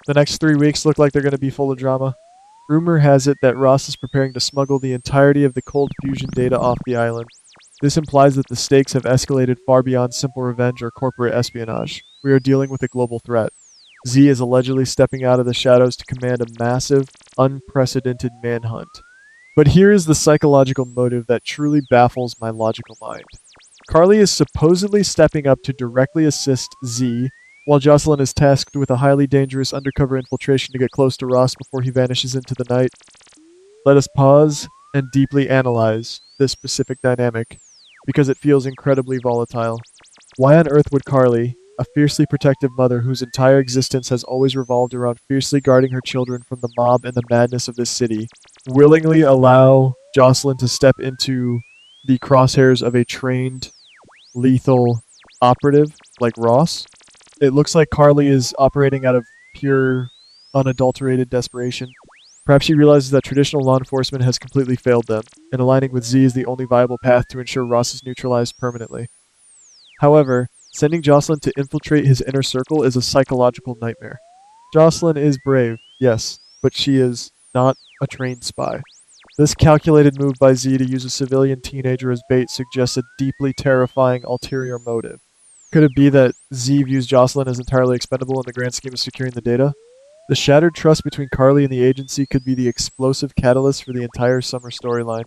The next 3 weeks look like they're going to be full of drama. Rumor has it that Ross is preparing to smuggle the entirety of the cold fusion data off the island. This implies that the stakes have escalated far beyond simple revenge or corporate espionage. We are dealing with a global threat. Z is allegedly stepping out of the shadows to command a massive, unprecedented manhunt. But here is the psychological motive that truly baffles my logical mind. Carly is supposedly stepping up to directly assist Z, while Jocelyn is tasked with a highly dangerous undercover infiltration to get close to Ross before he vanishes into the night. Let us pause and deeply analyze this specific dynamic, because it feels incredibly volatile. Why on earth would Carly, a fiercely protective mother whose entire existence has always revolved around fiercely guarding her children from the mob and the madness of this city, willingly allow Jocelyn to step into the crosshairs of a trained, lethal operative like Ross? It looks like Carly is operating out of pure, unadulterated desperation. Perhaps she realizes that traditional law enforcement has completely failed them, and aligning with Z is the only viable path to ensure Ross is neutralized permanently. However, sending Jocelyn to infiltrate his inner circle is a psychological nightmare. Jocelyn is brave, yes, but she is not a trained spy. This calculated move by Z to use a civilian teenager as bait suggests a deeply terrifying ulterior motive. Could it be that Z views Jocelyn as entirely expendable in the grand scheme of securing the data? The shattered trust between Carly and the agency could be the explosive catalyst for the entire summer storyline.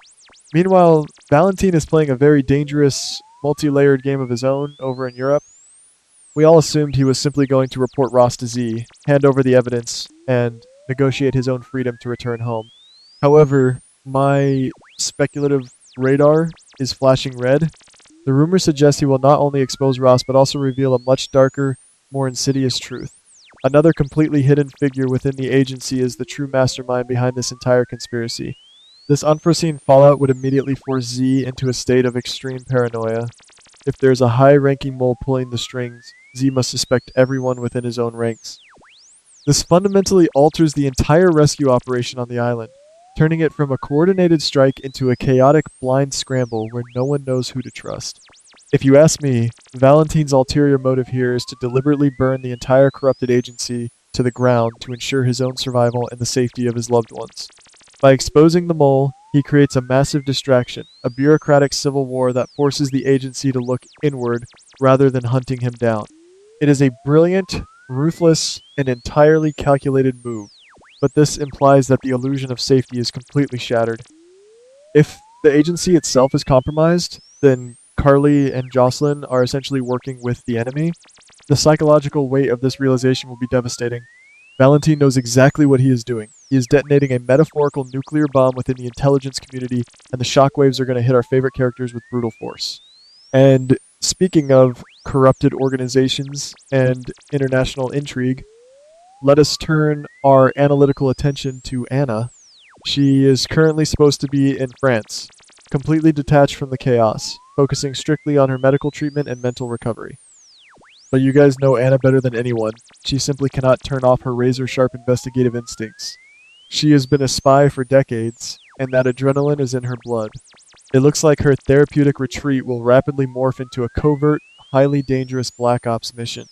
Meanwhile, Valentine is playing a very dangerous, multi-layered game of his own over in Europe. We all assumed he was simply going to report Ross to Z, hand over the evidence, and negotiate his own freedom to return home. However, my speculative radar is flashing red. The rumors suggest he will not only expose Ross, but also reveal a much darker, more insidious truth. Another completely hidden figure within the agency is the true mastermind behind this entire conspiracy. This unforeseen fallout would immediately force Z into a state of extreme paranoia. If there's a high-ranking mole pulling the strings, Z must suspect everyone within his own ranks. This fundamentally alters the entire rescue operation on the island, turning it from a coordinated strike into a chaotic blind scramble where no one knows who to trust. If you ask me, Valentine's ulterior motive here is to deliberately burn the entire corrupted agency to the ground to ensure his own survival and the safety of his loved ones. By exposing the mole, he creates a massive distraction, a bureaucratic civil war that forces the agency to look inward rather than hunting him down. It is a brilliant, ruthless, and entirely calculated move, but this implies that the illusion of safety is completely shattered. If the agency itself is compromised, then Carly and Jocelyn are essentially working with the enemy. The psychological weight of this realization will be devastating. Valentine knows exactly what he is doing. He is detonating a metaphorical nuclear bomb within the intelligence community, and the shockwaves are going to hit our favorite characters with brutal force. And speaking of corrupted organizations and international intrigue, let us turn our analytical attention to Anna. She is currently supposed to be in France, completely detached from the chaos, focusing strictly on her medical treatment and mental recovery. But you guys know Anna better than anyone. She simply cannot turn off her razor-sharp investigative instincts. She has been a spy for decades, and that adrenaline is in her blood. It looks like her therapeutic retreat will rapidly morph into a covert, highly dangerous Black Ops mission.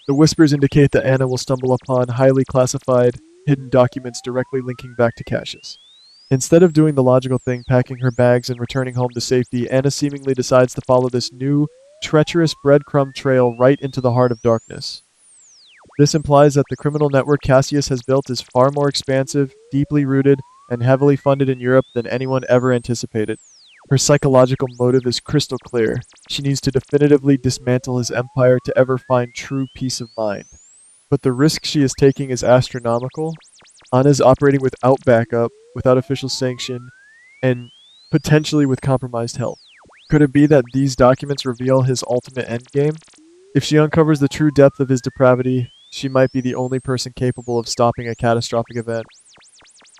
The whispers indicate that Anna will stumble upon highly classified, hidden documents directly linking back to Cassius. Instead of doing the logical thing, packing her bags and returning home to safety, Anna seemingly decides to follow this new, treacherous breadcrumb trail right into the heart of darkness. This implies that the criminal network Cassius has built is far more expansive, deeply rooted, and heavily funded in Europe than anyone ever anticipated. Her psychological motive is crystal clear. She needs to definitively dismantle his empire to ever find true peace of mind. But the risk she is taking is astronomical. Anna's operating without backup, without official sanction, and potentially with compromised health. Could it be that these documents reveal his ultimate endgame? If she uncovers the true depth of his depravity, she might be the only person capable of stopping a catastrophic event.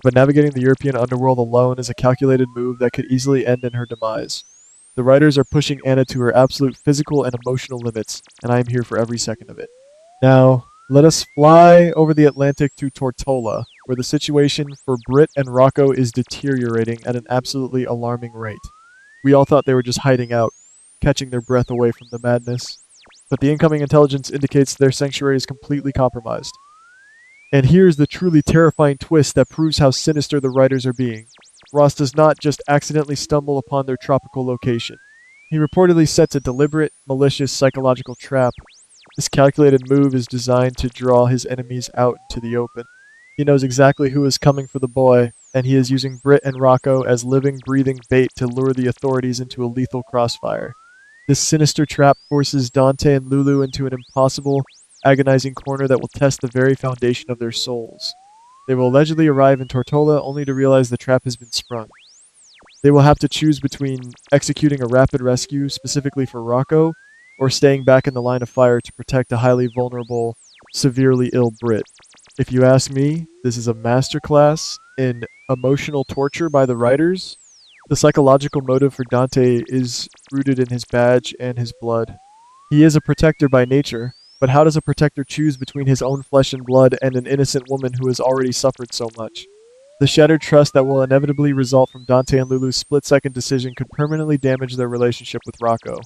But navigating the European underworld alone is a calculated move that could easily end in her demise. The writers are pushing Anna to her absolute physical and emotional limits, and I am here for every second of it. Now, let us fly over the Atlantic to Tortola, where the situation for Britt and Rocco is deteriorating at an absolutely alarming rate. We all thought they were just hiding out, catching their breath away from the madness. But the incoming intelligence indicates their sanctuary is completely compromised. And here's the truly terrifying twist that proves how sinister the writers are being. Ross does not just accidentally stumble upon their tropical location. He reportedly sets a deliberate, malicious psychological trap. This calculated move is designed to draw his enemies out into the open. He knows exactly who is coming for the boy, and he is using Britt and Rocco as living, breathing bait to lure the authorities into a lethal crossfire. This sinister trap forces Dante and Lulu into an impossible, agonizing corner that will test the very foundation of their souls. They will allegedly arrive in Tortola only to realize the trap has been sprung. They will have to choose between executing a rapid rescue specifically for Rocco or staying back in the line of fire to protect a highly vulnerable, severely ill Brit. If you ask me, this is a masterclass in emotional torture by the writers. The psychological motive for Dante is rooted in his badge and his blood. He is a protector by nature, but how does a protector choose between his own flesh and blood and an innocent woman who has already suffered so much? The shattered trust that will inevitably result from Dante and Lulu's split-second decision could permanently damage their relationship with Rocco.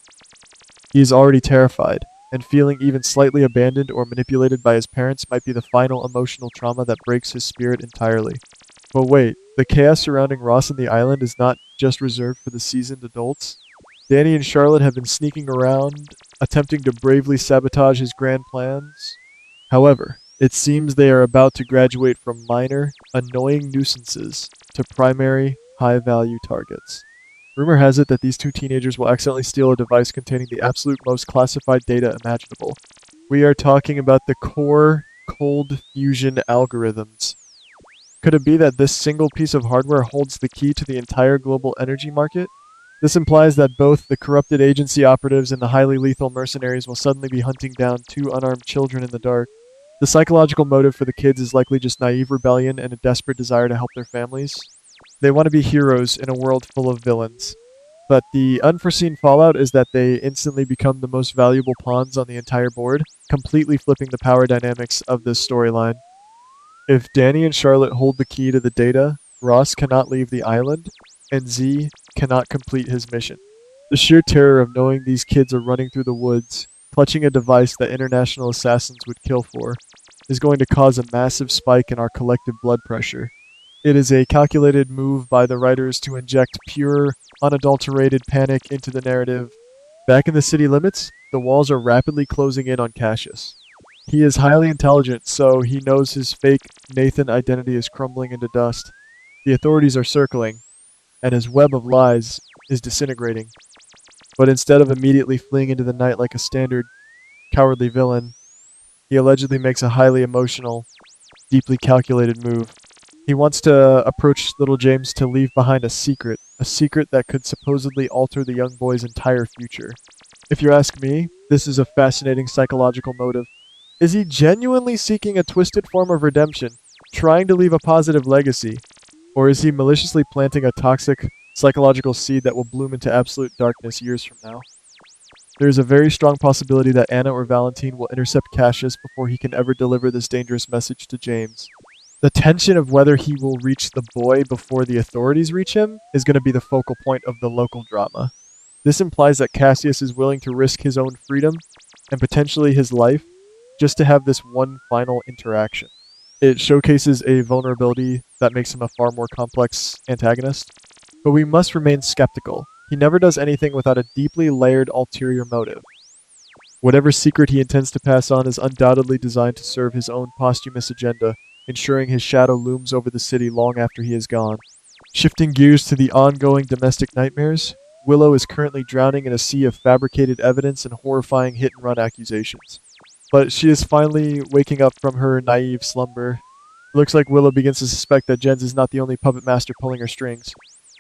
He is already terrified, and feeling even slightly abandoned or manipulated by his parents might be the final emotional trauma that breaks his spirit entirely. But wait, the chaos surrounding Ross and the island is not just reserved for the seasoned adults. Danny and Charlotte have been sneaking around, attempting to bravely sabotage his grand plans. However, it seems they are about to graduate from minor, annoying nuisances to primary, high-value targets. Rumor has it that these two teenagers will accidentally steal a device containing the absolute most classified data imaginable. We are talking about the core cold fusion algorithms. Could it be that this single piece of hardware holds the key to the entire global energy market? This implies that both the corrupted agency operatives and the highly lethal mercenaries will suddenly be hunting down two unarmed children in the dark. The psychological motive for the kids is likely just naive rebellion and a desperate desire to help their families. They want to be heroes in a world full of villains. But the unforeseen fallout is that they instantly become the most valuable pawns on the entire board, completely flipping the power dynamics of this storyline. If Danny and Charlotte hold the key to the data, Ross cannot leave the island, and Z cannot complete his mission. The sheer terror of knowing these kids are running through the woods, clutching a device that international assassins would kill for, is going to cause a massive spike in our collective blood pressure. It is a calculated move by the writers to inject pure, unadulterated panic into the narrative. Back in the city limits, the walls are rapidly closing in on Cassius. He is highly intelligent, so he knows his fake Nathan identity is crumbling into dust. The authorities are circling, and his web of lies is disintegrating. But instead of immediately fleeing into the night like a standard cowardly villain, he allegedly makes a highly emotional, deeply calculated move. He wants to approach little James to leave behind a secret that could supposedly alter the young boy's entire future. If you ask me, this is a fascinating psychological motive. Is he genuinely seeking a twisted form of redemption, trying to leave a positive legacy? Or is he maliciously planting a toxic psychological seed that will bloom into absolute darkness years from now? There is a very strong possibility that Anna or Valentine will intercept Cassius before he can ever deliver this dangerous message to James. The tension of whether he will reach the boy before the authorities reach him is going to be the focal point of the local drama. This implies that Cassius is willing to risk his own freedom and potentially his life just to have this one final interaction. It showcases a vulnerability that makes him a far more complex antagonist, but we must remain skeptical. He never does anything without a deeply layered ulterior motive. Whatever secret he intends to pass on is undoubtedly designed to serve his own posthumous agenda, ensuring his shadow looms over the city long after he is gone. Shifting gears to the ongoing domestic nightmares, Willow is currently drowning in a sea of fabricated evidence and horrifying hit-and-run accusations. But she is finally waking up from her naive slumber. It looks like Willow begins to suspect that Jens is not the only puppet master pulling her strings.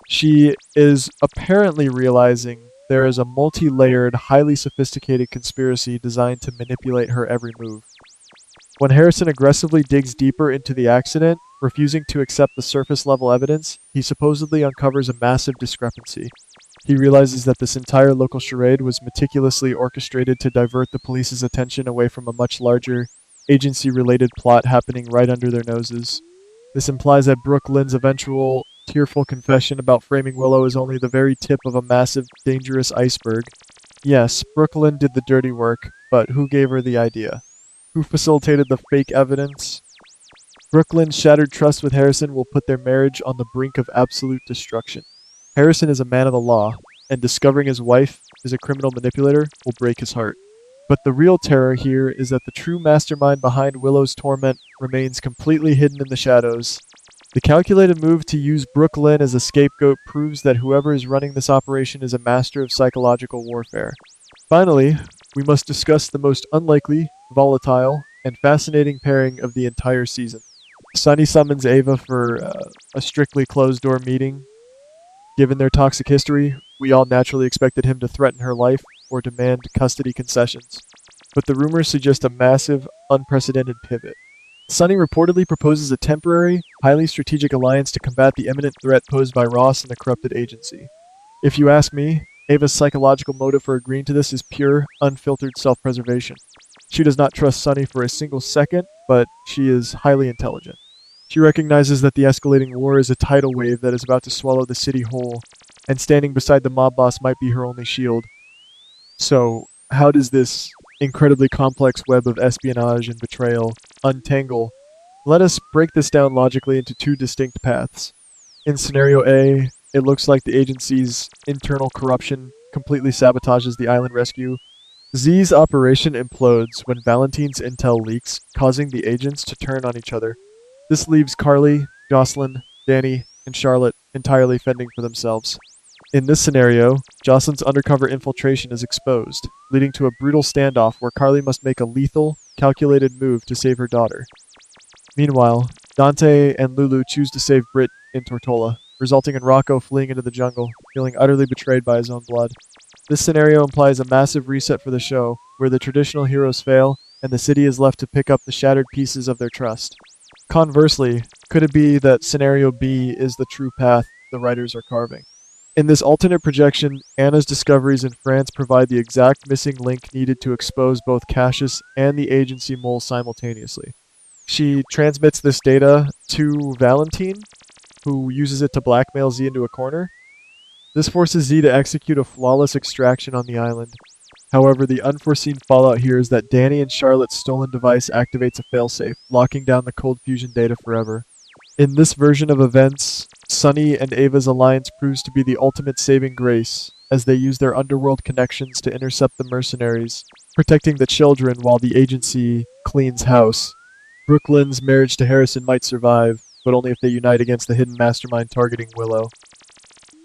She is apparently realizing there is a multi-layered, highly sophisticated conspiracy designed to manipulate her every move. When Harrison aggressively digs deeper into the accident, refusing to accept the surface-level evidence, he supposedly uncovers a massive discrepancy. He realizes that this entire local charade was meticulously orchestrated to divert the police's attention away from a much larger, agency-related plot happening right under their noses. This implies that Brooke Lynn's eventual, tearful confession about framing Willow is only the very tip of a massive, dangerous iceberg. Yes, Brooke Lynn did the dirty work, but who gave her the idea? Who facilitated the fake evidence? Brooklyn's shattered trust with Harrison will put their marriage on the brink of absolute destruction. Harrison is a man of the law, and discovering his wife is a criminal manipulator will break his heart. But the real terror here is that the true mastermind behind Willow's torment remains completely hidden in the shadows. The calculated move to use Brooklyn as a scapegoat proves that whoever is running this operation is a master of psychological warfare. Finally, we must discuss the most unlikely, volatile, and fascinating pairing of the entire season. Sonny summons Ava for a strictly closed door meeting. Given their toxic history, we all naturally expected him to threaten her life or demand custody concessions. But the rumors suggest a massive, unprecedented pivot. Sonny reportedly proposes a temporary, highly strategic alliance to combat the imminent threat posed by Ross and the corrupted agency. If you ask me, Ava's psychological motive for agreeing to this is pure, unfiltered self-preservation. She does not trust Sonny for a single second, but she is highly intelligent. She recognizes that the escalating war is a tidal wave that is about to swallow the city whole, and standing beside the mob boss might be her only shield. So, how does this incredibly complex web of espionage and betrayal untangle? Let us break this down logically into two distinct paths. In scenario A, it looks like the agency's internal corruption completely sabotages the island rescue. Z's operation implodes when Valentine's intel leaks, causing the agents to turn on each other. This leaves Carly, Jocelyn, Danny, and Charlotte entirely fending for themselves. In this scenario, Jocelyn's undercover infiltration is exposed, leading to a brutal standoff where Carly must make a lethal, calculated move to save her daughter. Meanwhile, Dante and Lulu choose to save Britt in Tortola, resulting in Rocco fleeing into the jungle, feeling utterly betrayed by his own blood. This scenario implies a massive reset for the show, where the traditional heroes fail, and the city is left to pick up the shattered pieces of their trust. Conversely, could it be that scenario B is the true path the writers are carving? In this alternate projection, Anna's discoveries in France provide the exact missing link needed to expose both Cassius and the agency mole simultaneously. She transmits this data to Valentine, who uses it to blackmail Z into a corner. This forces Z to execute a flawless extraction on the island. However, the unforeseen fallout here is that Danny and Charlotte's stolen device activates a failsafe, locking down the cold fusion data forever. In this version of events, Sonny and Ava's alliance proves to be the ultimate saving grace, as they use their underworld connections to intercept the mercenaries, protecting the children while the agency cleans house. Brooklyn's marriage to Harrison might survive, but only if they unite against the hidden mastermind targeting Willow.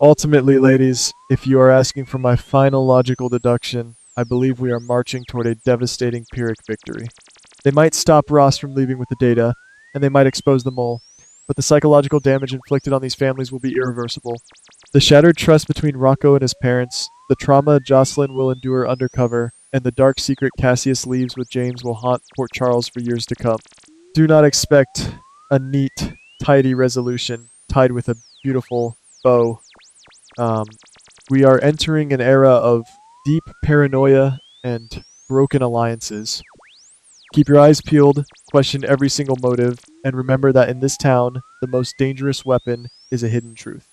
Ultimately, ladies, if you are asking for my final logical deduction, I believe we are marching toward a devastating Pyrrhic victory. They might stop Ross from leaving with the data, and they might expose the mole, but the psychological damage inflicted on these families will be irreversible. The shattered trust between Rocco and his parents, the trauma Jocelyn will endure undercover, and the dark secret Cassius leaves with James will haunt Port Charles for years to come. Do not expect a neat, tidy resolution tied with a beautiful bow. We are entering an era of deep paranoia and broken alliances. Keep your eyes peeled, question every single motive, and remember that in this town, the most dangerous weapon is a hidden truth.